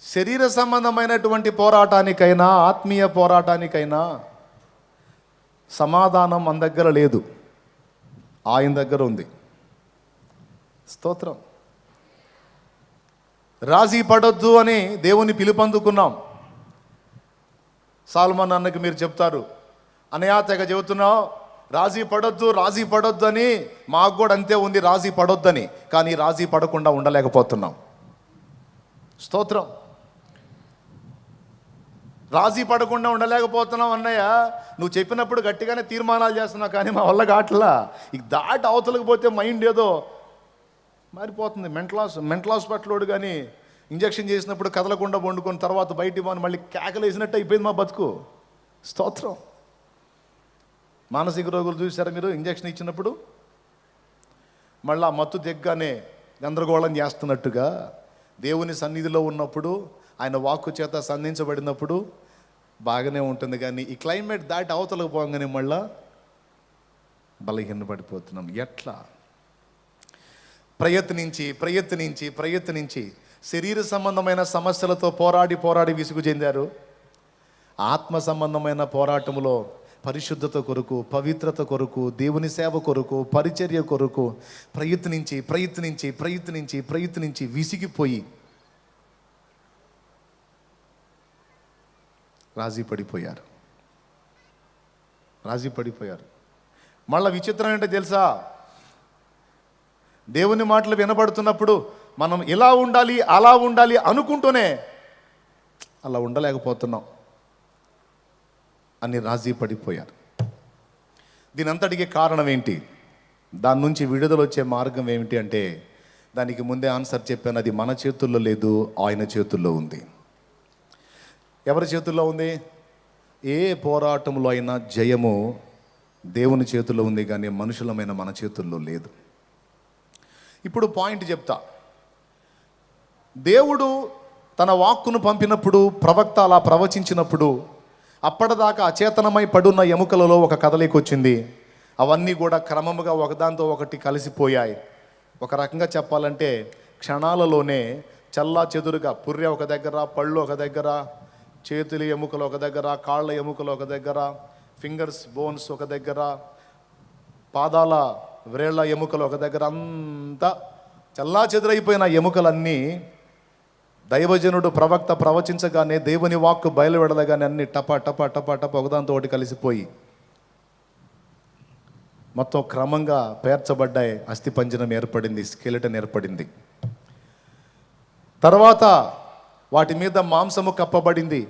శరీర సంబంధమైనటువంటి పోరాటానికైనా ఆత్మీయ పోరాటానికైనా సమాధానం మన దగ్గర లేదు, ఆయన దగ్గర ఉంది. స్తోత్రం. రాజీ పడొద్దు అని దేవుని పిలుపందుకున్నాం. సాల్మన్ అన్నకి మీరు చెప్తారు, అనయా తెగ చెబుతున్నావు రాజీ పడొద్దు అని. మాకు కూడా అంతే ఉంది, రాజీ పడొద్దని. కానీ రాజీ పడకుండా ఉండలేకపోతున్నాం. స్తోత్రం. రాజీ పడకుండా ఉండలేకపోతున్నాం అన్నయ్య. నువ్వు చెప్పినప్పుడు గట్టిగానే తీర్మానాలు చేస్తున్నావు, కానీ మా వల్ల కావట్లా. ఇక దాటి అవతలకు పోతే మైండ్ ఏదో మారిపోతుంది. మెంటల్ హాస్పిటల్ కానీ ఇంజక్షన్ చేసినప్పుడు కదలకుండా వండుకొని తర్వాత బయటికి పోని మళ్ళీ కేకలు వేసినట్టు అయిపోయింది మా బతుకు. స్తోత్రం. మానసిక రోగులు చూసారా మీరు? ఇంజక్షన్ ఇచ్చినప్పుడు మళ్ళీ ఆ మత్తు దిగ్గానే గందరగోళం చేస్తున్నట్టుగా దేవుని సన్నిధిలో ఉన్నప్పుడు, ఆయన వాక్కు చేత సంధించబడినప్పుడు బాగానే ఉంటుంది. కానీ ఈ క్లైమేట్ దాటి అవతలకు పోగానే మళ్ళా బలహీనపడిపోతున్నాం. ఎట్లా? ప్రయత్నించి శరీర సంబంధమైన సమస్యలతో పోరాడి విసుగు చెందారు. ఆత్మ సంబంధమైన పోరాటంలో పరిశుద్ధత కొరకు, పవిత్రత కొరకు, దేవుని సేవ కొరకు, పరిచర్య కొరకు ప్రయత్నించి విసిగిపోయి రాజీ పడిపోయారు. మళ్ళా విచిత్రం ఏంటో తెలుసా? దేవుని మాటలు వినబడుతున్నప్పుడు మనం ఇలా ఉండాలి అలా ఉండాలి అనుకుంటూనే అలా ఉండలేకపోతున్నాం అని రాజీ పడిపోయారు. దీని అంతటికి కారణం ఏంటి? దాని నుంచి విడుదల వచ్చే మార్గం ఏమిటి అంటే, దానికి ముందే ఆన్సర్ చెప్పాను. అది మన చేతుల్లో లేదు, ఆయన చేతుల్లో ఉంది. ఎవరి చేతుల్లో ఉంది? ఏ పోరాటంలో అయినా జయము దేవుని చేతుల్లో ఉంది, కానీ మనుషులమైన మన చేతుల్లో లేదు. ఇప్పుడు పాయింట్ చెప్తా. దేవుడు తన వాక్కును పంపినప్పుడు, ప్రవక్త అలా ప్రవచించినప్పుడు, అప్పటిదాకా అచేతనమై పడున్న ఎముకలలో ఒక కదలిక వచ్చింది. అవన్నీ కూడా క్రమముగా ఒకదాంతో ఒకటి కలిసిపోయాయి. ఒక రకంగా చెప్పాలంటే క్షణాలలోనే చల్లా చెదురుగా పుర్రె ఒక దగ్గర, పళ్ళు ఒక దగ్గర, చేతుల ఎముకలు ఒక దగ్గర, కాళ్ళ ఎముకలు ఒక దగ్గర, ఫింగర్స్ బోన్స్ ఒక దగ్గర, పాదాల వ్రేళ్ల ఎముకలు ఒక దగ్గర, అంతా చల్లా చెదురైపోయిన ఎముకలన్నీ దైవజనుడు ప్రవక్త ప్రవచించగానే, దేవుని వాక్కు బయలువెడలగానే అన్ని టప ఒకదాంతో ఒకటి కలిసిపోయి మొత్తం క్రమంగా పేర్చబడ్డాయి. అస్థిపంజరం ఏర్పడింది, స్కెలిటన్ ఏర్పడింది. తర్వాత వాటి మీద మాంసము కప్పబడింది,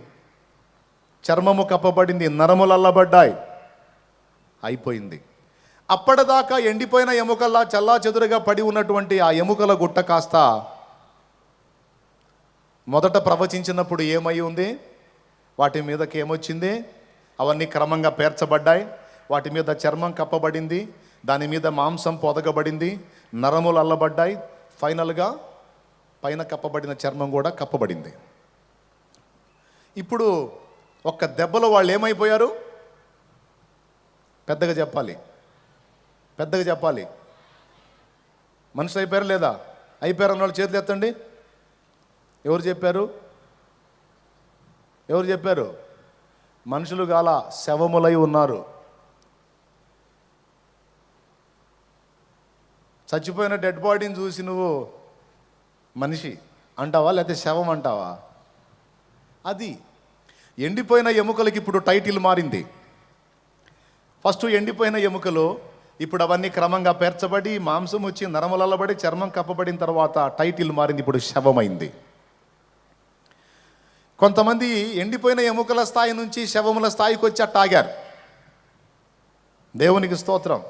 చర్మము కప్పబడింది, నరములు అల్లబడ్డాయి, అయిపోయింది. అప్పటిదాకా ఎండిపోయిన ఎముకల్లా చల్లా చెదురుగా పడి ఉన్నటువంటి ఆ ఎముకల గుట్ట కాస్త మొదట ప్రవచించినప్పుడు ఏమై ఉంది? వాటి మీదకి ఏమొచ్చింది? అవన్నీ క్రమంగా పేర్చబడ్డాయి. వాటి మీద చర్మం కప్పబడింది, దాని మీద మాంసం పొదగబడింది, నరములు అల్లబడ్డాయి. ఫైనల్గా పైన కప్పబడిన చర్మం కూడా కప్పబడింది. ఇప్పుడు ఒక్క దెబ్బలో వాళ్ళు ఏమైపోయారు? పెద్దగా చెప్పాలి. మనుషులు అయిపోయారు లేదా? అయిపోయారు అన్న వాళ్ళు చేతులు ఎత్తండి. ఎవరు చెప్పారు? మనుషులు గాల, శవములై ఉన్నారు. చచ్చిపోయిన డెడ్ బాడీని చూసి నువ్వు మనిషి అంటావా, లేకపోతే శవం అంటావా? అది ఎండిపోయిన ఎముకలకి ఇప్పుడు టైటిల్ మారింది. ఫస్ట్ ఎండిపోయిన ఎముకలు, ఇప్పుడు అవన్నీ క్రమంగా పేర్చబడి మాంసం వచ్చి నరములల్లబడి చర్మం కప్పబడిన తర్వాత టైటిల్ మారింది, ఇప్పుడు శవమైంది. కొంతమంది ఎండిపోయిన ఎముకల స్థాయి నుంచి శవముల స్థాయికి వచ్చి అట్టాగారు. దేవునికి స్తోత్రం.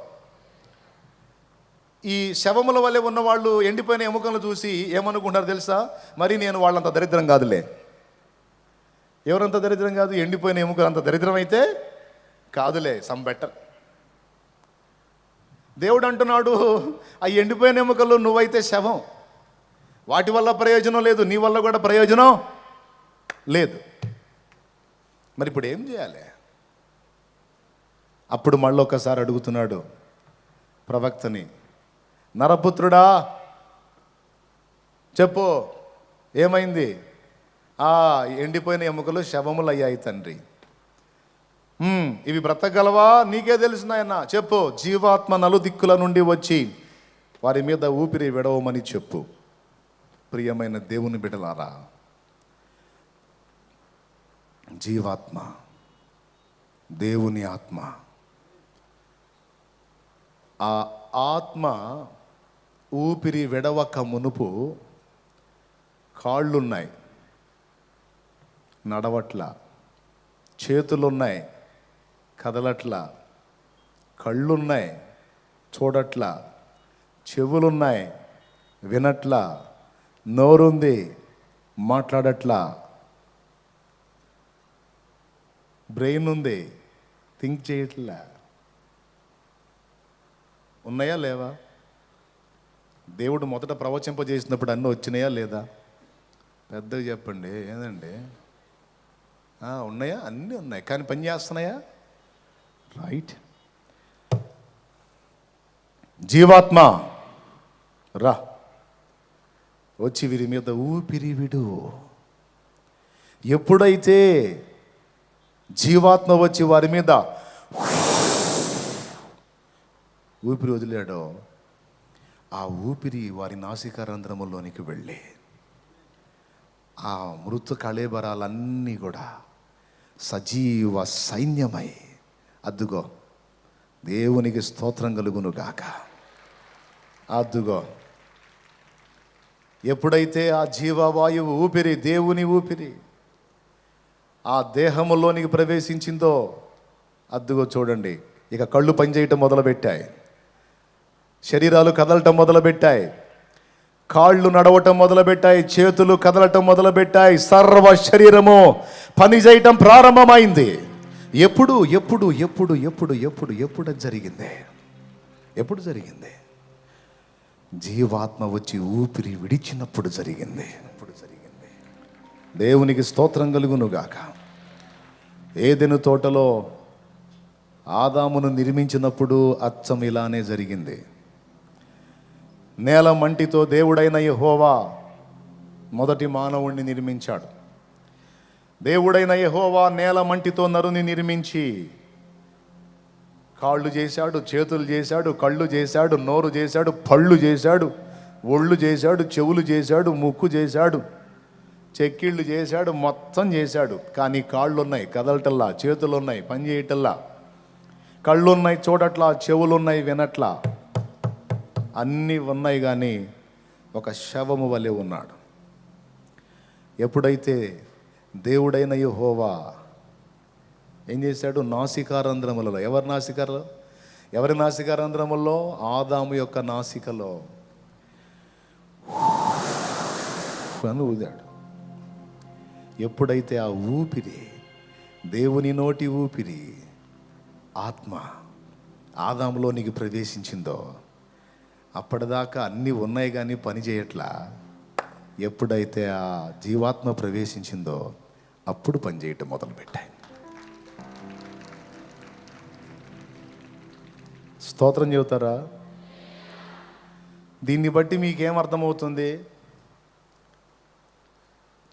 ఈ శవముల వల్లే ఉన్నవాళ్ళు ఎండిపోయిన ఎముకలను చూసి ఏమనుకుంటారు తెలుసా? మరి నేను వాళ్ళంత దరిద్రం కాదులే. ఎవరంత దరిద్రం కాదు? ఎండిపోయిన ఎముకలు అంత దరిద్రం అయితే కాదులే, సమ్ బెటర్. దేవుడు అంటున్నాడు, ఆ ఎండిపోయిన ఎముకలు నువ్వైతే శవం, వాటి వల్ల ప్రయోజనం లేదు, నీ వల్ల కూడా ప్రయోజనం లేదు. మరి ఇప్పుడు ఏం చేయాలి? అప్పుడు మళ్ళీ ఒకసారి అడుగుతున్నాడు ప్రవక్తని, నరపుత్రుడా చెప్పు ఏమైంది? ఆ ఎండిపోయిన ఎముకలు శవములు అయ్యాయి తండ్రి. ఇవి బ్రతకగలవా? నీకే తెలుసు నాయన. చెప్పు. జీవాత్మ నలుదిక్కుల నుండి వచ్చి వారి మీద ఊపిరి విడవమని చెప్పు. ప్రియమైన దేవుని బిడ్డలారా, జీవాత్మ, దేవుని ఆత్మ, ఆ ఆత్మ ఊపిరి విడవక మునుపు కాళ్ళున్నాయి, నడవట్ల, చేతులున్నాయి, కదలట్లా, కళ్ళున్నాయి, చూడట్లా, చెవులున్నాయి, వినట్లా, నోరుంది, మాట్లాడట్లా, బ్రెయిన్ ఉంది, థింక్ చేయట్లా. ఉన్నాయా లేవా? దేవుడు మొదట ప్రవచింపజేసినప్పుడు అన్నీ వచ్చినాయా లేదా? పెద్దగా చెప్పండి. ఏదండి? ఉన్నాయా? అన్నీ ఉన్నాయి, కానీ పని చేస్తున్నాయా? రైట్. జీవాత్మ రా, వచ్చి వీరి మీద ఊపిరి విడు. ఎప్పుడైతే జీవాత్మ వచ్చి వారి మీద ఊపిరి వదిలాడో, ఆ ఊపిరి వారి నాసికారంధ్రములోనికి వెళ్ళి ఆ మృత కళేబరాలన్నీ కూడా సజీవ సైన్యమై, అద్దుగో దేవునికి స్తోత్రం కలుగును గాక. అద్దుగో, ఎప్పుడైతే ఆ జీవవాయువు ఊపిరి, దేవుని ఊపిరి ఆ దేహములోనికి ప్రవేశించిందో, అద్దుగో చూడండి, ఇక కళ్ళు పనిచేయటం మొదలుపెట్టాయి, శరీరాలు కదలటం మొదలుపెట్టాయి, కాళ్ళు నడవటం మొదలుపెట్టాయి, చేతులు కదలటం మొదలుపెట్టాయి, సర్వ శరీరము పనిచేయటం ప్రారంభమైంది. ఎప్పుడు ఎప్పుడు ఎప్పుడు ఎప్పుడు ఎప్పుడు ఎప్పుడు జరిగింది? ఎప్పుడు జరిగింది? జీవాత్మ వచ్చి ఊపిరి విడిచినప్పుడు జరిగింది. అప్పుడు జరిగింది. దేవునికి స్తోత్రం కలుగునుగాక. ఏదెను తోటలో ఆదామును నిర్మించినప్పుడు అచ్చం ఇలానే జరిగింది. నేల మంటితో దేవుడైన యెహోవా మొదటి మానవుణ్ణి నిర్మించాడు. దేవుడైన యెహోవా నేల మంటితో నరుని నిర్మించి కాళ్ళు చేశాడు, చేతులు చేశాడు, కళ్ళు చేశాడు, నోరు చేశాడు, పళ్ళు చేశాడు, ఒళ్ళు చేశాడు, చెవులు చేశాడు, ముక్కు చేశాడు, చెక్కిళ్ళు చేశాడు, మొత్తం చేశాడు. కానీ కాళ్ళు ఉన్నాయి, కదలటల్లా, చేతులు ఉన్నాయి, పని చేయటల్లా, కళ్ళు ఉన్నాయి, చూడట్లా, చెవులు ఉన్నాయి, వినట్లా, అన్నీ ఉన్నాయి, కానీ ఒక శవము వలె ఉన్నాడు. ఎప్పుడైతే దేవుడైన యెహోవా ఏం చేశాడు? నాసికారంధ్రములలో, ఎవరి నాసికారంధ్రములో? ఆదాము యొక్క నాసికలో అని ఊదాడు. ఎప్పుడైతే ఆ ఊపిరి, దేవుని నోటి ఊపిరి, ఆత్మ ఆదాములోనికి ప్రవేశించిందో, అప్పటిదాకా అన్నీ ఉన్నాయి కానీ పని చేయట్లా. ఎప్పుడైతే ఆ జీవాత్మ ప్రవేశించిందో అప్పుడు పనిచేయటం మొదలుపెట్టాయి. స్తోత్రం చెబుతారా? దీన్ని బట్టి మీకేం అర్థమవుతుంది?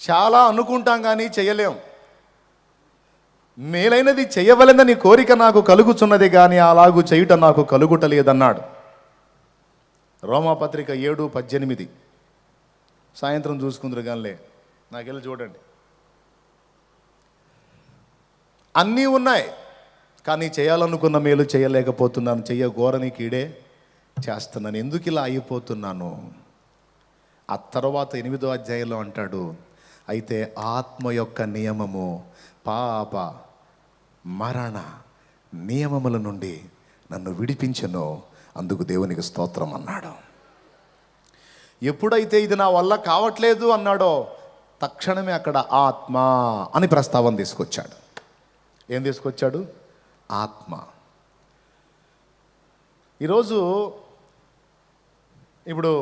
చాలా అనుకుంటాం కానీ చేయలేం. మేలైనది చేయవలెనని కోరిక నాకు కలుగుచున్నది కానీ అలాగూ చేయుట నాకు కలుగుటలేదన్నాడు. రోమాపత్రిక 7:18. సాయంత్రం చూసుకుందరు కానీ నాకెళ్ళి చూడండి. అన్నీ ఉన్నాయి కానీ చేయాలనుకున్న మేలు చేయలేకపోతున్నాను, చెయ్యగోరని కీడే చేస్తున్నాను. ఎందుకు ఇలా అయిపోతున్నాను? ఆ తర్వాత 8వ అధ్యాయంలో అంటాడు, అయితే ఆత్మ యొక్క నియమము పాప మరణ నియమముల నుండి నన్ను విడిపించెను, అందుకు దేవునికి స్తోత్రం అన్నాడు. ఎప్పుడైతే ఇది నా వల్ల కావట్లేదు అన్నాడో తక్షణమే అక్కడ ఆత్మ అని ప్రస్తావన తీసుకొచ్చాడు. ఏం తీసుకొచ్చాడు? ఆత్మ. ఈరోజు ఇప్పుడు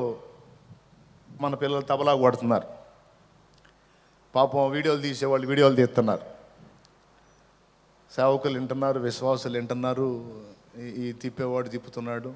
మన పిల్లలు తబలా కొడుతున్నారు, పాపం వీడియోలు తీసేవాళ్ళు వీడియోలు తీస్తున్నారు, సేవకులు వింటున్నారు, విశ్వాసులు వింటున్నారు, ఈ తిప్పేవాడు తిప్పుతున్నాడు,